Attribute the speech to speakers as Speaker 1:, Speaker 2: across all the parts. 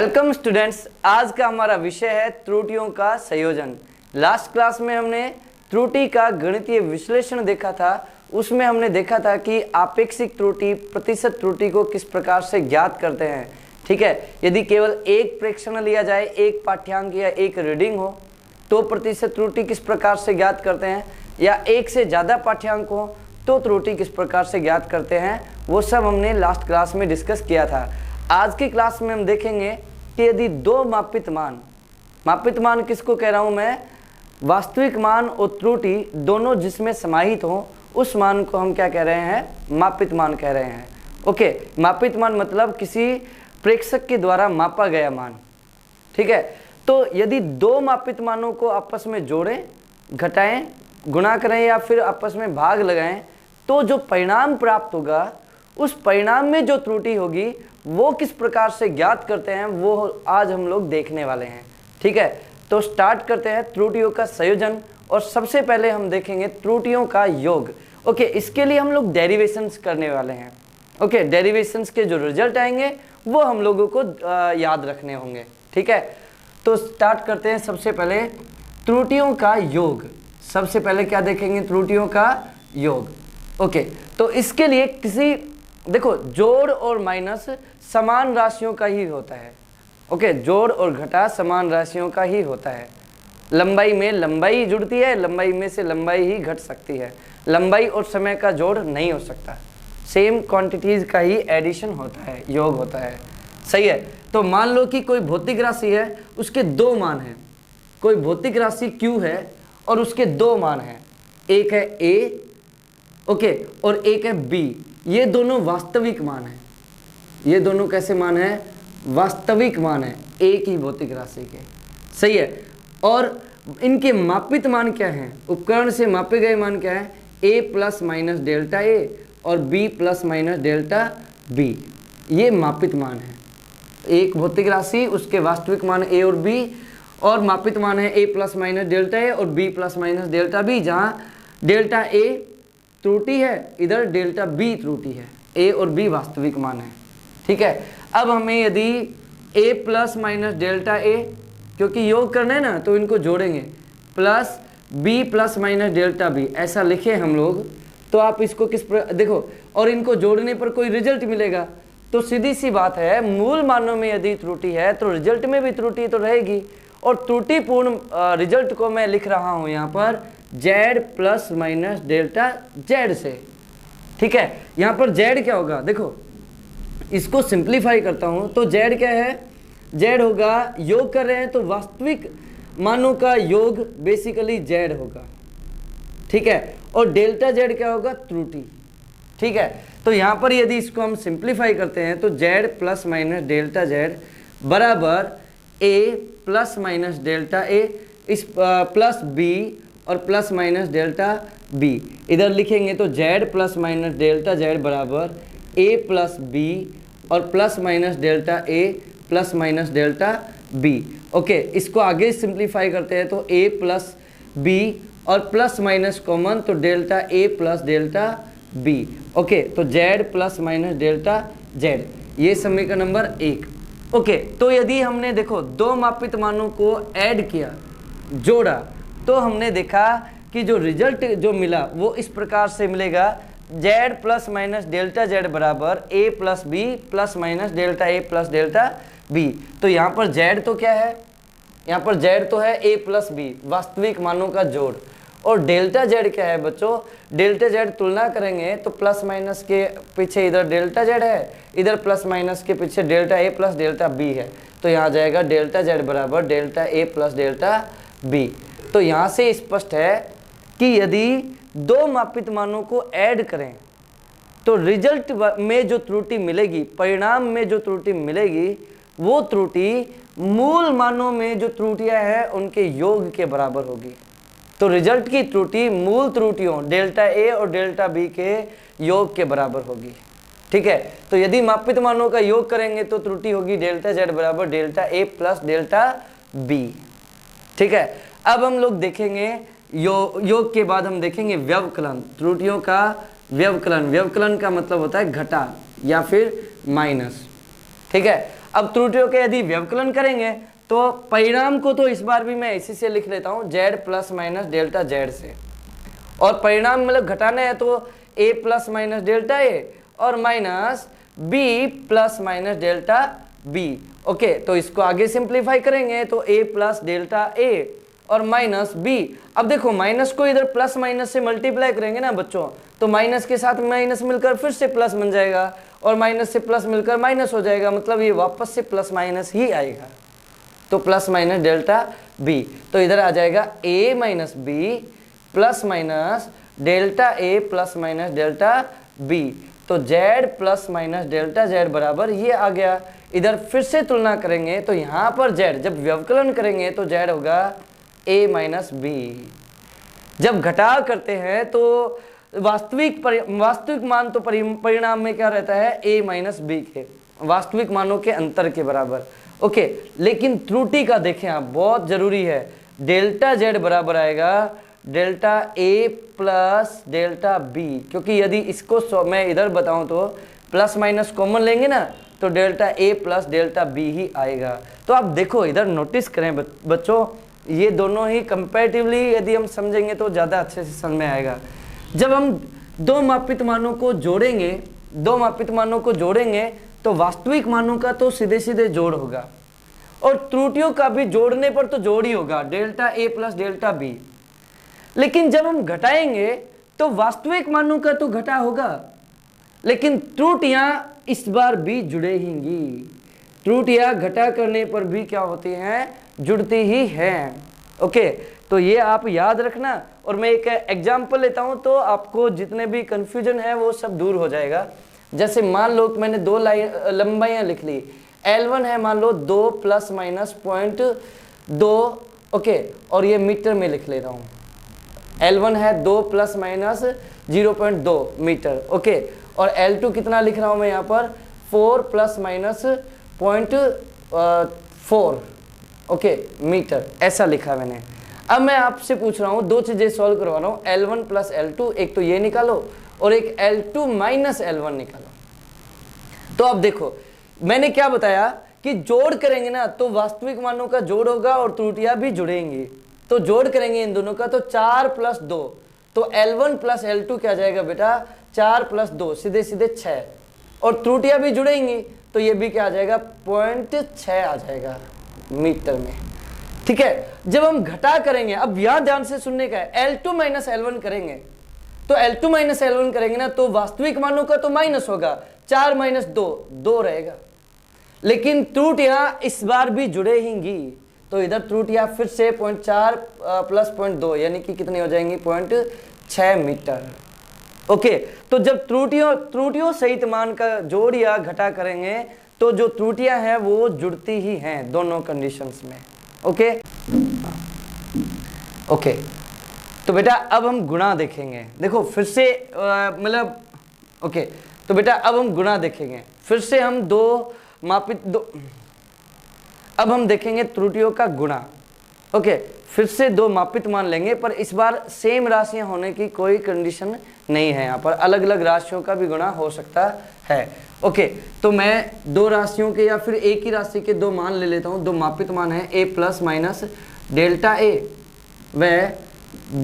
Speaker 1: Welcome students, आज का हमारा विषय है त्रुटियों का संयोजन। लास्ट क्लास में हमने त्रुटि का गणितीय विश्लेषण देखा था। उसमें हमने देखा था कि आपेक्षिक त्रुटि, प्रतिशत त्रुटि को किस प्रकार से ज्ञात करते हैं। ठीक है, यदि केवल एक प्रेक्षण लिया जाए, एक पाठ्यांक या एक रीडिंग हो तो प्रतिशत त्रुटि किस प्रकार से ज्ञात करते हैं, या एक से ज़्यादा पाठ्यांक हो तो त्रुटि किस प्रकार से ज्ञात करते हैं, वो सब हमने लास्ट क्लास में डिस्कस किया था। आज की क्लास में हम देखेंगे कि यदि दो मापित मान किसको कह रहा हूं मैं, वास्तविक मान और त्रुटि दोनों जिसमें समाहित हो, उस मान को हम क्या कह रहे हैं, मापित मान कह रहे हैं। ओके, मापित मान मतलब किसी प्रेक्षक के द्वारा मापा गया मान। ठीक है, तो यदि दो मापित मानों को आपस में जोड़ें, घटाएं, गुणा करें या फिर आपस में भाग लगाएं, तो जो परिणाम प्राप्त होगा, उस परिणाम में जो त्रुटि होगी वो किस प्रकार से ज्ञात करते हैं, वो आज हम लोग देखने वाले हैं। ठीक है, तो स्टार्ट करते हैं त्रुटियों का संयोजन। और सबसे पहले हम देखेंगे त्रुटियों का योग। ओके, इसके लिए हम लोग डेरिवेशंस करने वाले हैं। ओके, डेरिवेशंस के जो रिजल्ट आएंगे वो हम लोगों को याद रखने होंगे। ठीक है, तो स्टार्ट करते हैं। सबसे पहले त्रुटियों का योग। सबसे पहले क्या देखेंगे, त्रुटियों का योग। ओके, तो इसके लिए किसी, देखो, जोड़ और माइनस समान राशियों का ही होता है। ओके, जोड़ और घटा समान राशियों का ही होता है। लंबाई में लंबाई जुड़ती है, लंबाई में से लंबाई ही घट सकती है। लंबाई और समय का जोड़ नहीं हो सकता। सेम क्वांटिटीज का ही एडिशन होता है, योग होता है। सही है, तो मान लो कि कोई भौतिक राशि है, उसके दो मान हैं। कोई भौतिक राशि Q है और उसके दो मान हैं, एक है A, ओके, और एक है B। ये दोनों वास्तविक मान हैं। ये दोनों कैसे मान हैं, वास्तविक मान है एक ही भौतिक राशि के। सही है, और इनके मापित मान क्या हैं, उपकरण से मापे गए मान क्या है, A plus minus delta A और B plus minus delta B। ये मापित मान है। एक भौतिक राशि, उसके वास्तविक मान A और B, और मापित मान है A plus minus delta A और B plus minus delta B। जहाँ डेल्टा A त्रुटि है, इधर डेल्टा B त्रुटि है। A और B वास्तविक मान है। ठीक है, अब हमें यदि A plus minus delta A, क्योंकि योग करना है ना तो इनको जोड़ेंगे, plus B plus minus delta B, ऐसा लिखे हम लोग, तो आप इसको देखो, और इनको जोड़ने पर कोई रिजल्ट मिलेगा। तो सीधी सी बात है, मूल मानों में यदि त्रुटि है तो रिजल्ट में भी त्रुटि तो रहेगी। और त्रुटिपूर्ण रिजल्ट को मैं लिख रहा हूं यहाँ पर Z plus minus delta Z से। ठीक है, यहाँ पर Z क्या होगा, देखो इसको सिंप्लीफाई करता हूं तो Z क्या है, Z होगा, योग कर रहे हैं तो वास्तविक मानों का योग बेसिकली Z होगा। ठीक है, और डेल्टा Z क्या होगा, त्रुटि। ठीक है, तो यहाँ पर यदि इसको हम सिंप्लीफाई करते हैं तो Z plus minus delta Z बराबर A plus minus delta A, इस प्लस B और प्लस माइनस डेल्टा B इधर लिखेंगे तो Z plus minus delta Z बराबर A प्लस B और plus minus delta A plus minus delta B। Okay, इसको आगे सिंप्लीफाई करते हैं तो A प्लस B और प्लस माइनस कॉमन तो delta A plus delta B। Okay, तो Z plus minus delta Z, ये समीकरण नंबर 1। ओके, तो यदि हमने देखो दो मापित मानों को ऐड किया, जोड़ा, तो हमने देखा कि जो रिजल्ट जो मिला वो इस प्रकार से मिलेगा, Z plus minus delta Z बराबर A plus B plus minus delta A plus delta B। तो यहाँ पर Z तो क्या है, यहाँ पर Z तो है A प्लस B, वास्तविक मानों का जोड़। और डेल्टा Z क्या है बच्चों, डेल्टा Z तुलना करेंगे तो प्लस माइनस के पीछे इधर डेल्टा Z है, इधर प्लस माइनस के पीछे delta A plus delta B है। तो यहाँ जाएगा डेल्टा Z बराबर delta A plus delta B। तो यहाँ से स्पष्ट है कि यदि दो मापित मानों को ऐड करें तो रिजल्ट में जो त्रुटि मिलेगी, परिणाम में जो त्रुटि मिलेगी, वो त्रुटि मूल मानों में जो त्रुटियां हैं उनके योग के बराबर होगी। तो रिजल्ट की त्रुटि मूल त्रुटियों डेल्टा A और डेल्टा B के योग के बराबर होगी। ठीक है, तो यदि मापित मानों का योग करेंगे तो त्रुटि होगी डेल्टा Z बराबर delta A plus delta B। ठीक है, अब हम लोग देखेंगे योग के बाद हम देखेंगे व्यवकलन, त्रुटियों का व्यवकलन। व्यवकलन का मतलब होता है घटा या फिर माइनस। ठीक है, अब त्रुटियों के यदि व्यवकलन करेंगे तो परिणाम को तो इस बार भी मैं इसी से लिख लेता हूँ, z plus minus delta z से, और परिणाम मतलब घटाना है तो a plus minus delta a और minus b plus minus delta b। Okay, तो इसको आगे सिंप्लीफाई करेंगे तो a प्लस डेल्टा a और माइनस b। अब देखो माइनस को इधर प्लस माइनस से मल्टीप्लाई करेंगे ना बच्चों, तो माइनस के साथ माइनस मिलकर फिर से प्लस बन जाएगा और माइनस से प्लस मिलकर माइनस हो जाएगा, मतलब ये वापस से प्लस माइनस ही आएगा, तो प्लस माइनस डेल्टा b। तो इधर आ जाएगा a minus b plus minus delta a plus minus delta b। तो z plus minus delta z बराबर ये आ गया। इधर फिर से तुलना करेंगे तो यहाँ पर z जब व्यवकलन करेंगे तो z होगा a माइनस b। जब घटाव करते हैं तो वास्तविक मान तो परिणाम में क्या रहता है, a माइनस b के वास्तविक मानों के अंतर के बराबर। ओके, लेकिन त्रुटि का देखें आप, बहुत जरूरी है, डेल्टा z बराबर आएगा delta a plus delta b, क्योंकि यदि इसको मैं इधर बताऊं तो प्लस माइनस कॉमन लेंगे ना तो delta a plus delta b ही आएगा। तो आप देखो इधर नोटिस करें बच्चों, ये दोनों ही कंपैरेटिवली यदि हम समझेंगे तो ज़्यादा अच्छे से समझ में आएगा। जब हम दो मापित मानों को जोड़ेंगे तो वास्तविक मानों का तो सीधे सीधे जोड़ होगा और त्रुटियों का भी जोड़ने पर तो जोड़ ही होगा, delta a plus delta b। लेकिन जब हम घटाएंगे तो वास्तविक मानों का तो घटा होगा, लेकिन त्रुटियां इस बार भी जुड़ेंगी। त्रुटियां घटा करने पर भी क्या होती हैं, जुड़ती ही हैं। ओके, तो ये आप याद रखना। और मैं एक एग्जांपल लेता हूं तो आपको जितने भी कंफ्यूजन है वो सब दूर हो जाएगा। जैसे मान लो मैंने दो लंबाइयां लिख ली, L1 है मान लो 2 प्लस माइनस 0.2, ओके, और ये मीटर में लिख ले रहा हूँ। L1 है 2 प्लस माइनस 0.2 मीटर, ओके, और L2 कितना लिख रहा हूँ मैं यहाँ पर 4 प्लस माइनस 0.4, ओके, मीटर, ऐसा लिखा मैंने। अब मैं आपसे पूछ रहा हूँ, दो चीजें सॉल्व करवा रहा हूँ, L1 प्लस L2, एक तो ये निकालो और एक L2 माइनस L1 निकालो। तो अब देखो मैंने क्या बताया कि जोड़ करेंगे ना तो वास्तविक मानों का जोड़ होगा और त्रुटियां भी जुड़ेंगी। तो जोड़ करेंगे इन दोनों का तो 4 प्लस 2, तो L1 प्लस L2 क्या जाएगा बेटा 4 प्लस 2 सीधे सीधे 6, और त्रुटियां भी जुड़ेंगी तो ये भी क्या आ जाएगा 0.6 आ जाएगा मीटर में। ठीक है, जब हम घटा करेंगे, अब यहां ध्यान से सुनने का है, L2 माइनस L1 करेंगे तो L2 माइनस L1 करेंगे ना तो वास्तविक मानों का तो माइनस होगा, 4 माइनस 2 2 रहेगा, लेकिन त्रुटियां इस बार भी जुड़ेंगी। तो इधर त्रुटियां फिर से 0.4 प्लस 0.2 यानी कि कितनी हो जाएंगी 0.6 मीटर। ओके, तो जब त्रुटियों सहित मान का जोड़ या घटा करेंगे तो जो त्रुटियां हैं वो जुड़ती ही हैं दोनों कंडीशंस में। ओके ओके, तो बेटा अब हम गुणा देखेंगे। देखो फिर से मतलब ओके, तो बेटा अब हम गुणा देखेंगे, फिर से हम अब हम देखेंगे त्रुटियों का गुणा। ओके, फिर से दो मापित मान लेंगे, पर इस बार सेम राशियां होने की कोई कंडीशन नहीं है, यहाँ पर अलग अलग राशियों का भी गुणा हो सकता है। ओके, तो मैं दो राशियों के या फिर एक ही राशि के दो मान ले लेता हूँ। दो मापित मान है a plus minus delta a व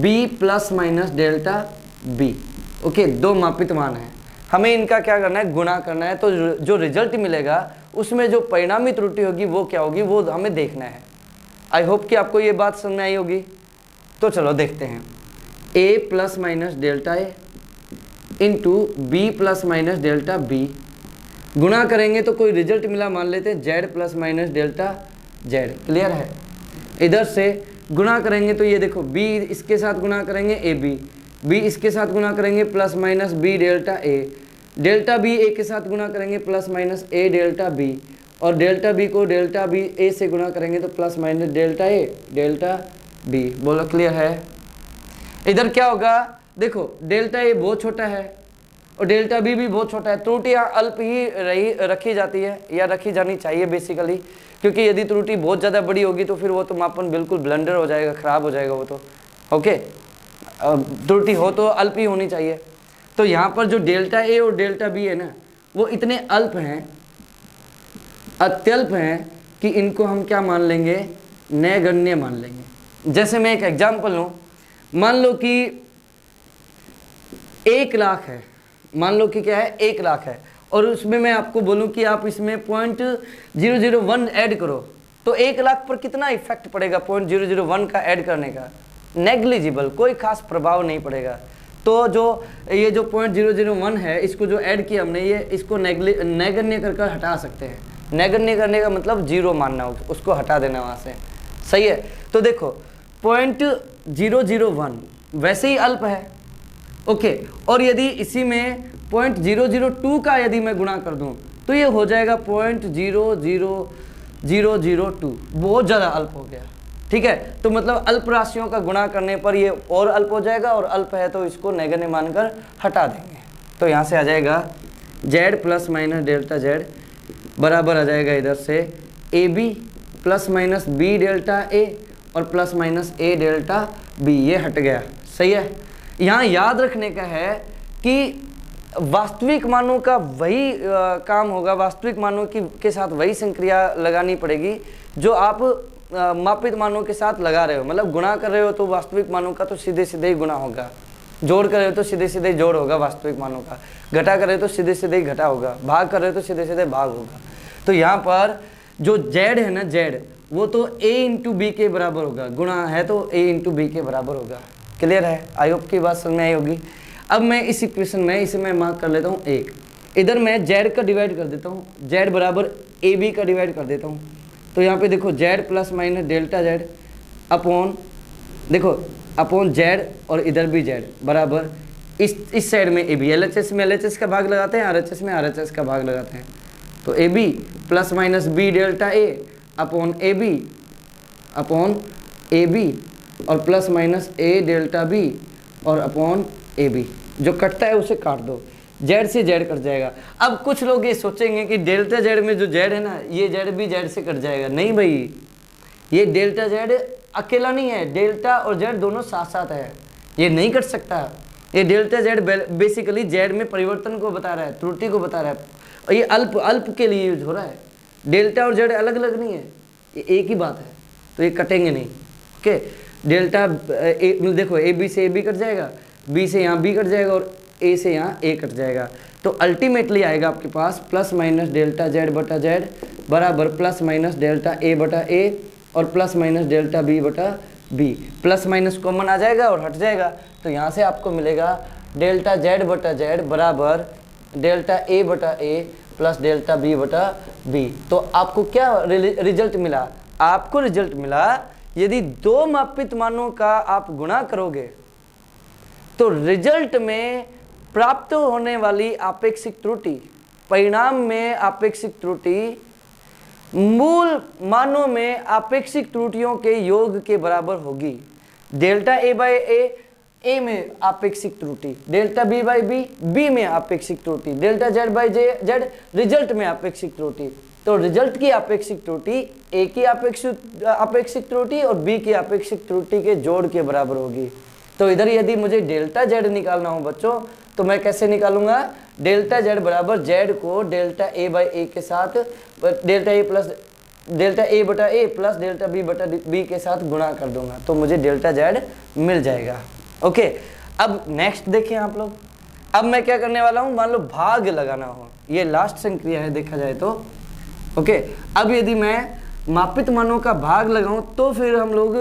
Speaker 1: b plus minus delta b। Okay, दो मापित मान है, हमें इनका क्या करना है, गुणा करना है। तो जो रिजल्ट मिलेगा उसमें जो परिणामी त्रुटि होगी वो क्या होगी वो हमें देखना है। आई होप कि आपको ये बात समझ में आई होगी। तो चलो देखते हैं, a plus minus delta a into b plus minus delta b, गुणा करेंगे तो कोई रिजल्ट मिला, मान लेते हैं z plus minus delta z। Clear है? इधर से गुणा करेंगे तो ये देखो b इसके साथ गुणा करेंगे b इसके साथ गुणा करेंगे plus minus b delta a, delta b a के साथ गुणा करेंगे plus minus a delta b, और डेल्टा b को डेल्टा b a से गुणा करेंगे तो plus minus delta a delta b। बोलो क्लियर है? इधर क्या होगा, देखो डेल्टा a बहुत छोटा है और डेल्टा बी भी बहुत छोटा है। त्रुटियां अल्प ही रखी जाती है या रखी जानी चाहिए बेसिकली, क्योंकि यदि त्रुटि बहुत ज़्यादा बड़ी होगी तो फिर वो तो मापन बिल्कुल ब्लंडर हो जाएगा, ख़राब हो जाएगा वो तो। ओके, त्रुटि हो तो अल्प ही होनी चाहिए। तो यहाँ पर जो डेल्टा ए और डेल्टा बी है ना वो इतने अल्प हैं अत्यल्प हैं कि इनको हम क्या मान लेंगे, नैगण्य मान लेंगे। जैसे मैं एक एग्जांपल लूँ, मान लो कि 1 लाख है, मान लो कि क्या है 1 लाख है, और उसमें मैं आपको बोलूं कि आप इसमें 0.001 ऐड करो, तो 1 लाख पर कितना इफेक्ट पड़ेगा 0.001 का ऐड करने का, नेग्लिजिबल, कोई खास प्रभाव नहीं पड़ेगा। तो जो ये जो 0.001 है, इसको जो ऐड किया हमने, ये इसको नैगण्य कर हटा सकते हैं। नैगण्य करने का मतलब जीरो मानना, उसको हटा देना वहाँ से, सही है। तो देखो 0.001 वैसे ही अल्प है, ओके, और यदि इसी में 0.002 का यदि मैं गुणा कर दूं तो ये हो जाएगा 0.00002, बहुत ज़्यादा अल्प हो गया, ठीक है। तो मतलब अल्प राशियों का गुणा करने पर ये और अल्प हो जाएगा, और अल्प है तो इसको नैगण्य मानकर हटा देंगे। तो यहाँ से आ जाएगा z plus minus delta z बराबर आ जाएगा इधर से AB plus minus B delta A और plus minus A delta B, ये हट गया, सही है। यहाँ याद रखने का है कि वास्तविक मानों का वही काम होगा, वास्तविक मानों के साथ वही संक्रिया लगानी पड़ेगी जो आप मापित मानों के साथ लगा रहे हो। मतलब गुणा कर रहे हो तो वास्तविक मानों का तो सीधे सीधे ही गुणा होगा, जोड़ कर रहे हो तो सीधे सीधे जोड़ होगा वास्तविक मानों का, घटा कर रहे हो तो सीधे सीधे ही घटा होगा, भाग कर रहे हो तो सीधे सीधे भाग होगा। तो यहाँ पर जो z है ना, z वो तो a इंटू बी के बराबर होगा, गुणा है तो a इंटू बी के बराबर होगा। क्लियर है, आई होप की बात समझ में आई होगी। अब मैं इस इक्वेशन में इसे मैं मार्क कर लेता हूँ 1, इधर मैं z का डिवाइड कर देता हूँ, z बराबर ab का डिवाइड कर देता हूँ। तो यहाँ पे देखो z plus minus delta z upon, देखो अपॉन z और इधर भी z बराबर इस साइड में ab, LHS में LHS का भाग लगाते हैं, RHS में RHS का भाग लगाते हैं। तो ab plus minus b delta a upon ab और plus minus a delta b और अपॉन ab, जो कटता है उसे काट दो, z से z कट जाएगा। अब कुछ लोग ये सोचेंगे कि डेल्टा z में जो z है ना, ये z भी z से कट जाएगा। नहीं भाई, ये डेल्टा z अकेला नहीं है, डेल्टा और z दोनों साथ साथ है, ये नहीं कट सकता। ये डेल्टा z बेसिकली z में परिवर्तन को बता रहा है, त्रुटि को बता रहा है, और ये अल्प के लिए यूज हो रहा है। डेल्टा और z अलग अलग नहीं है, ये एक ही बात है, तो ये कटेंगे नहीं। ओके, डेल्टा देखो ए बी से ए बी कट जाएगा, बी से यहाँ बी कट जाएगा और ए से यहाँ ए कट जाएगा। तो अल्टीमेटली आएगा आपके पास प्लस माइनस डेल्टा z बटा z बराबर प्लस माइनस डेल्टा a बटा a और प्लस माइनस डेल्टा b बटा b। प्लस माइनस कॉमन आ जाएगा और हट जाएगा, तो यहाँ से आपको मिलेगा डेल्टा z बटा z बराबर डेल्टा a बटा a प्लस डेल्टा b बटा b। तो आपको क्या रिजल्ट मिला? आपको रिजल्ट मिला यदि दो मापित मानों का आप गुणा करोगे तो रिजल्ट में प्राप्त होने वाली आपेक्षिक त्रुटि, परिणाम में आपेक्षिक त्रुटि मूल मानों में आपेक्षिक त्रुटियों के योग के बराबर होगी। डेल्टा a बाई a में आपेक्षिक त्रुटि, डेल्टा b बाई b में आपेक्षिक त्रुटि, delta z by z result में आपेक्षिक त्रुटि। तो रिजल्ट की आपेक्षिक त्रुटि a की आपेक्षिक त्रुटि और b की आपेक्षिक त्रुटि के जोड़ के बराबर होगी। तो इधर यदि मुझे डेल्टा z निकालना हो बच्चों, तो मैं कैसे निकालूंगा? डेल्टा z बराबर z को डेल्टा a बाई a के साथ डेल्टा a बटा a प्लस डेल्टा b बटा b के साथ गुणा कर दूंगा, तो मुझे डेल्टा z मिल जाएगा। ओके, अब नेक्स्ट देखें आप लोग। अब मैं क्या करने वाला हूं, मान लो भाग लगाना हो, ये लास्ट संक्रिया है देखा जाए तो। ओके, अब यदि मैं मापित मानों का भाग लगाऊं तो फिर हम लोग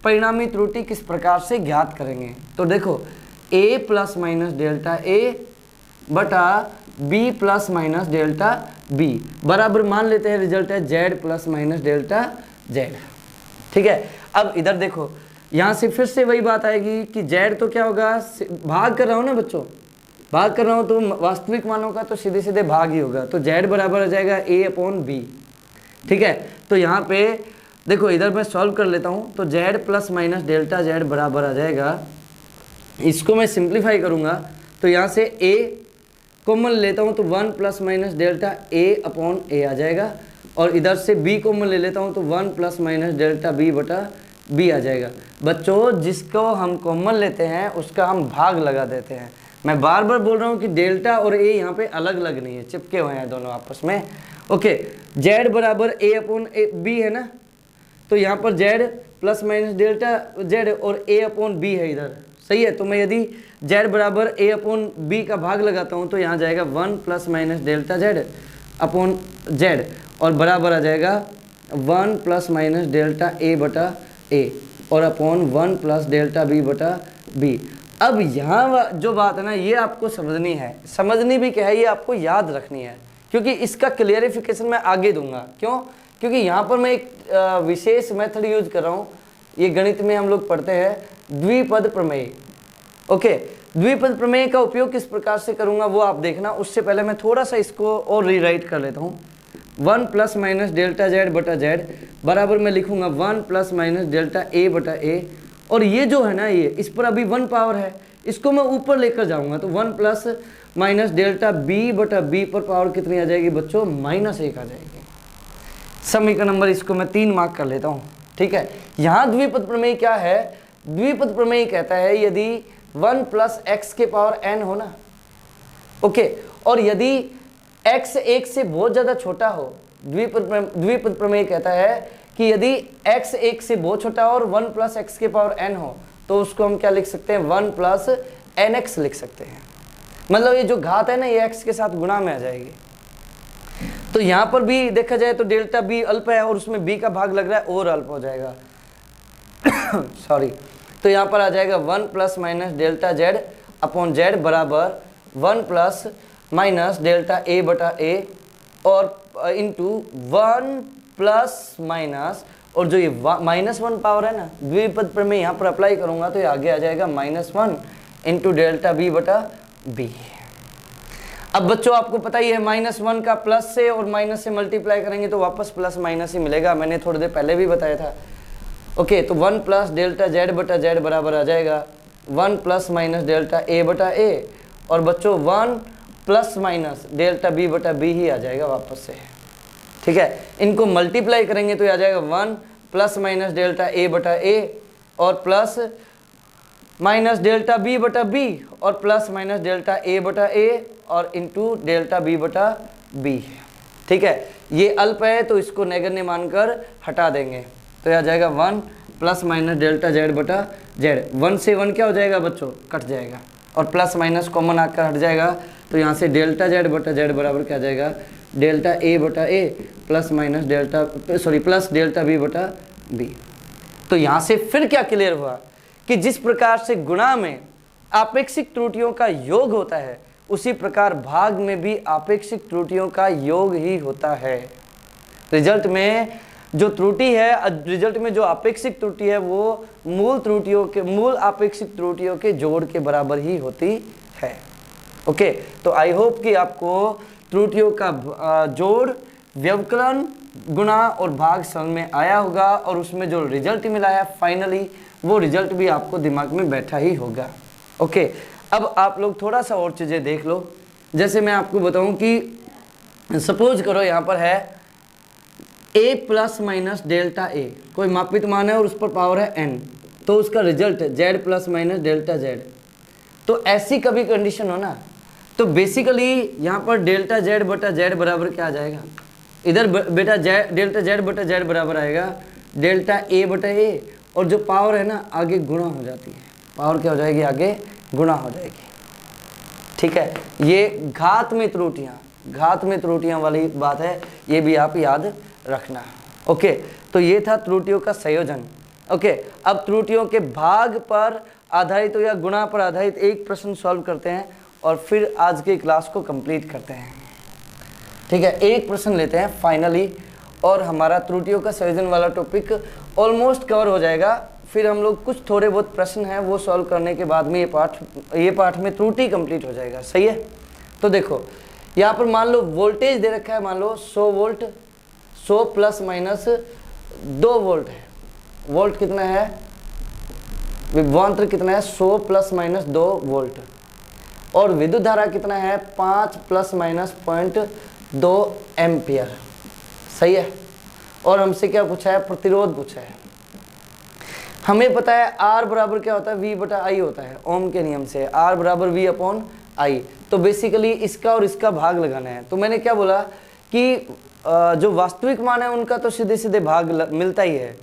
Speaker 1: परिणामी त्रुटि किस प्रकार से ज्ञात करेंगे। तो देखो a plus minus delta a बटा b plus minus delta b बराबर मान लेते हैं रिजल्ट है z plus minus delta z। ठीक है, अब इधर देखो, यहाँ से फिर से वही बात आएगी कि z तो क्या होगा, भाग कर रहा हूँ ना बच्चों, भाग कर रहा हूँ तो वास्तविक मानों का तो सीधे सीधे भाग ही होगा, तो z बराबर आ जाएगा a अपॉन b। ठीक है, तो यहाँ पे देखो इधर मैं सॉल्व कर लेता हूँ, तो z plus minus delta z बराबर आ जाएगा, इसको मैं सिंप्लीफाई करूँगा तो यहाँ से a कॉमन लेता हूँ तो 1 plus minus delta a upon a आ जाएगा, और इधर से b कॉमन ले लेता हूँ तो 1 प्लस माइनस डेल्टा b बटा b आ जाएगा। बच्चों जिसको हम कॉमन लेते हैं उसका हम भाग लगा देते हैं। मैं बार बार बोल रहा हूँ कि डेल्टा और a यहाँ पे अलग अलग नहीं है, चिपके हुए हैं दोनों आपस में। ओके, जेड बराबर ए अपॉन बी है ना, तो यहाँ पर Z plus minus delta Z और ए अपॉन बी है इधर, सही है। तो मैं यदि जेड बराबर ए अपॉन बी का भाग लगाता हूँ तो यहाँ जाएगा 1 plus minus delta Z upon Z और बराबर आ जाएगा 1 प्लस माइनस डेल्टा ए बटा ए और अपॉन 1 प्लस डेल्टा बी बटा बी। अब यहाँ जो बात है ना, ये आपको समझनी है, समझनी भी क्या है, ये आपको याद रखनी है, क्योंकि इसका क्लियरिफिकेशन मैं आगे दूंगा। क्यों? क्योंकि यहाँ पर मैं एक विशेष मेथड यूज कर रहा हूँ। ये गणित में हम लोग पढ़ते हैं द्विपद प्रमेय। ओके, द्विपद प्रमेय का उपयोग किस प्रकार से करूँगा वो आप देखना। उससे पहले मैं थोड़ा सा इसको और रीराइट कर लेता हूँ। 1 प्लस माइनस डेल्टा जेड बटा जेड बराबर मैं लिखूंगा 1 प्लस माइनस डेल्टा ए बटा ए, और ये जो है ना, ये इस पर अभी 1 पावर है, इसको मैं ऊपर लेकर जाऊंगा तो 1 प्लस माइनस डेल्टा बी बटा बी पर पावर कितनी आ जाएगी बच्चों? -1 आ जाएगी। समीकरण नंबर इसको मैं 3 मार्क कर लेता हूँ, ठीक है। यहाँ द्विपद प्रमेय क्या है? द्विपद प्रमेय कहता है यदि 1 प्लस एक्स के पावर n हो ना, ओके, और यदि x 1 से बहुत ज़्यादा छोटा हो, द्विपद प्रमेय कहता है कि यदि x 1 से बहुत छोटा हो और 1 प्लस एक्स के पावर n हो तो उसको हम क्या लिख सकते हैं? 1 प्लस nx लिख सकते हैं। मतलब ये जो घात है ना, ये x के साथ गुणा में आ जाएगी। तो यहाँ पर भी देखा जाए तो डेल्टा b अल्प है और उसमें b का भाग लग रहा है और अल्प हो जाएगा सॉरी। तो यहाँ पर आ जाएगा 1 plus minus delta Z upon Z बराबर 1 प्लस माइनस डेल्टा ए बटा ए और इंटू 1 प्लस माइनस, और जो ये -1 पावर है ना, द्विपद पर मैं यहाँ पर अप्लाई करूँगा तो ये आगे आ जाएगा -1 इंटू डेल्टा बी बटा बी। अब बच्चों आपको पता ही है -1 का प्लस से और माइनस से मल्टीप्लाई करेंगे तो वापस प्लस माइनस ही मिलेगा, मैंने थोड़ी देर पहले भी बताया था। ओके, तो 1 प्लस डेल्टा जेड बटा जेड बराबर आ जाएगा 1 प्लस माइनस डेल्टा ए बटा ए, और बच्चों 1 प्लस माइनस डेल्टा बी बटा बी ही आ जाएगा वापस से, ठीक है। इनको मल्टीप्लाई करेंगे तो आ जाएगा 1 प्लस माइनस डेल्टा ए बटा ए और प्लस माइनस डेल्टा बी बटा बी और प्लस माइनस डेल्टा ए बटा ए और इंटू डेल्टा बी बटा बी, ठीक है। ये अल्प है तो इसको नगण्य मानकर हटा देंगे तो आ जाएगा 1 प्लस माइनस डेल्टा जेड बटा जेड। 1 से 1 क्या हो जाएगा बच्चों? कट जाएगा और प्लस माइनस कॉमन आकर हट जाएगा तो यहाँ से डेल्टा जेड बटा जेड बराबर क्या आ जाएगा? डेल्टा ए बटा A plus minus plus delta B बटा बी। तो यहाँ से फिर क्या क्लियर हुआ कि जिस प्रकार से गुणा में आपेक्षिक त्रुटियों का योग होता है उसी प्रकार भाग में भी आपेक्षिक त्रुटियों का योग ही होता है। रिजल्ट में जो त्रुटि है, रिजल्ट में जो आपेक्षिक त्रुटि है वो मूल आपेक्षिक त्रुटियों के जोड़ के बराबर ही होती है। ओके, तो आई होप कि आपको त्रुटियों का जोड़, व्यवकलन, गुणा और भाग समझ में आया होगा और उसमें जो रिजल्ट मिला है फाइनली वो रिजल्ट भी आपको दिमाग में बैठा ही होगा। ओके, अब आप लोग थोड़ा सा और चीज़ें देख लो। जैसे मैं आपको बताऊं कि सपोज करो यहाँ पर है a plus minus delta a, कोई मापित मान है और उस पर पावर है n, तो उसका result z plus minus delta z। तो ऐसी कभी कंडीशन हो ना तो बेसिकली यहाँ पर डेल्टा z बटा z बराबर क्या आ जाएगा? इधर बेटा डेल्टा z बटा z बराबर आएगा डेल्टा a बटा a, और जो पावर है ना आगे गुणा हो जाती है, पावर क्या हो जाएगी? आगे गुणा हो जाएगी, ठीक है। ये घात में त्रुटियां वाली बात है, ये भी आप याद रखना। ओके, तो ये था त्रुटियों का संयोजन। ओके, अब त्रुटियों के भाग पर आधारित या गुणा पर आधारित एक प्रश्न सॉल्व करते हैं और फिर आज की क्लास को कंप्लीट करते हैं, ठीक है। एक प्रश्न लेते हैं फाइनली और हमारा त्रुटियों का संयोजन वाला टॉपिक ऑलमोस्ट कवर हो जाएगा। फिर हम लोग कुछ थोड़े बहुत प्रश्न हैं वो सॉल्व करने के बाद में ये पाठ में त्रुटि कंप्लीट हो जाएगा, सही है। तो देखो यहाँ पर मान लो वोल्टेज दे रखा है, मान लो 100 वोल्ट, 100 प्लस माइनस 2 वोल्ट है। वोल्ट कितना है? विभवांतर कितना है? 100 प्लस माइनस 2 वोल्ट। और विद्युत धारा कितना है? 5 प्लस माइनस 0.2 एम्पियर, सही है। और हमसे क्या पूछा है? प्रतिरोध पूछा है। हमें पता है R बराबर क्या होता है? V बटा I होता है, ओम के नियम से R बराबर V अपॉन I। तो बेसिकली इसका और इसका भाग लगाना है। तो मैंने क्या बोला कि जो वास्तविक मान है उनका तो सीधे सीधे भाग मिलता ही है।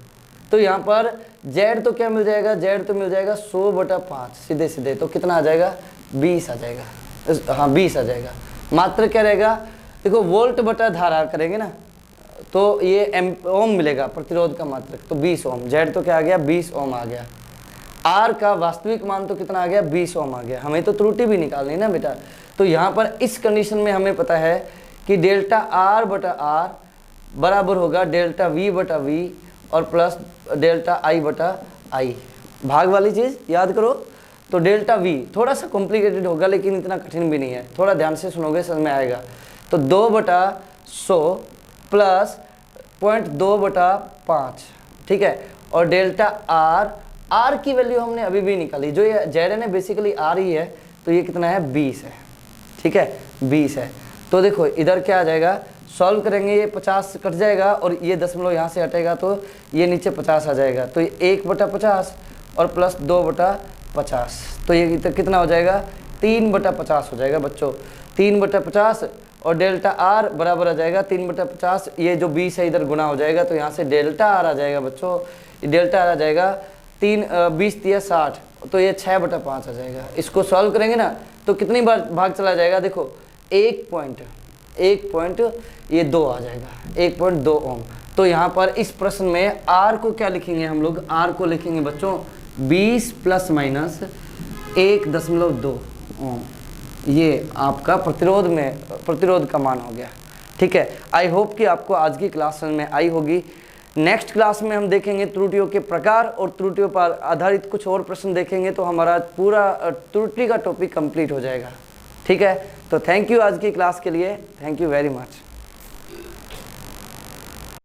Speaker 1: तो यहाँ पर z तो क्या मिल जाएगा, z तो मिल जाएगा 100/5 सीधे सीधे, तो कितना आ जाएगा 20 आ जाएगा। हाँ 20 आ जाएगा। मात्र क्या रहेगा, देखो वोल्ट बटा धारा करेंगे ना तो ये ओम मिलेगा प्रतिरोध का मात्रक, तो 20 ओम। z तो क्या आ गया 20 ओम आ गया। r का वास्तविक मान तो कितना आ गया 20 ओम आ गया। हमें तो त्रुटि भी निकालनी ना बेटा। तो यहाँ पर इस कंडीशन में हमें पता है कि डेल्टा r/r बराबर होगा डेल्टा v/v और प्लस डेल्टा i/i। भाग वाली चीज़ याद करो। तो डेल्टा v थोड़ा सा कॉम्प्लिकेटेड होगा लेकिन इतना कठिन भी नहीं है, थोड़ा ध्यान से सुनोगे समझ में आएगा। तो 2/100 प्लस 0.2/5, ठीक है। और डेल्टा r की वैल्यू हमने अभी भी निकाली, जो ये जेड है बेसिकली r ही है, तो ये कितना है 20 है, ठीक है 20 है। तो देखो इधर क्या आ जाएगा, सॉल्व करेंगे ये 50 कट जाएगा और ये दशमलव यहाँ से हटेगा तो ये नीचे 50 आ जाएगा। तो ये 1/50 और प्लस 2/50, तो ये कितना हो जाएगा 3/50 हो जाएगा बच्चों। 3/50 और डेल्टा r बराबर आ जाएगा 3/50, ये जो 20 है इधर गुना हो जाएगा तो यहाँ से डेल्टा r आ जाएगा बच्चों। डेल्टा r आ जाएगा 20×3=60, तो ये 6/5 आ जाएगा। इसको सॉल्व करेंगे ना तो कितनी बार भाग चला जाएगा, देखो 1 पॉइंट ये 2 आ जाएगा, 1.2 ओम। तो यहाँ पर इस प्रश्न में r को क्या लिखेंगे हम लोग, r को लिखेंगे बच्चों 20 ± 1.2 ओम। ये आपका प्रतिरोध का मान हो गया, ठीक है। आई होप कि आपको आज की क्लास में आई होगी। नेक्स्ट क्लास में हम देखेंगे त्रुटियों के प्रकार और त्रुटियों पर आधारित कुछ और प्रश्न देखेंगे, तो हमारा पूरा त्रुटि का टॉपिक कंप्लीट हो जाएगा, ठीक है। तो थैंक यू आज की क्लास के लिए, थैंक यू वेरी मच।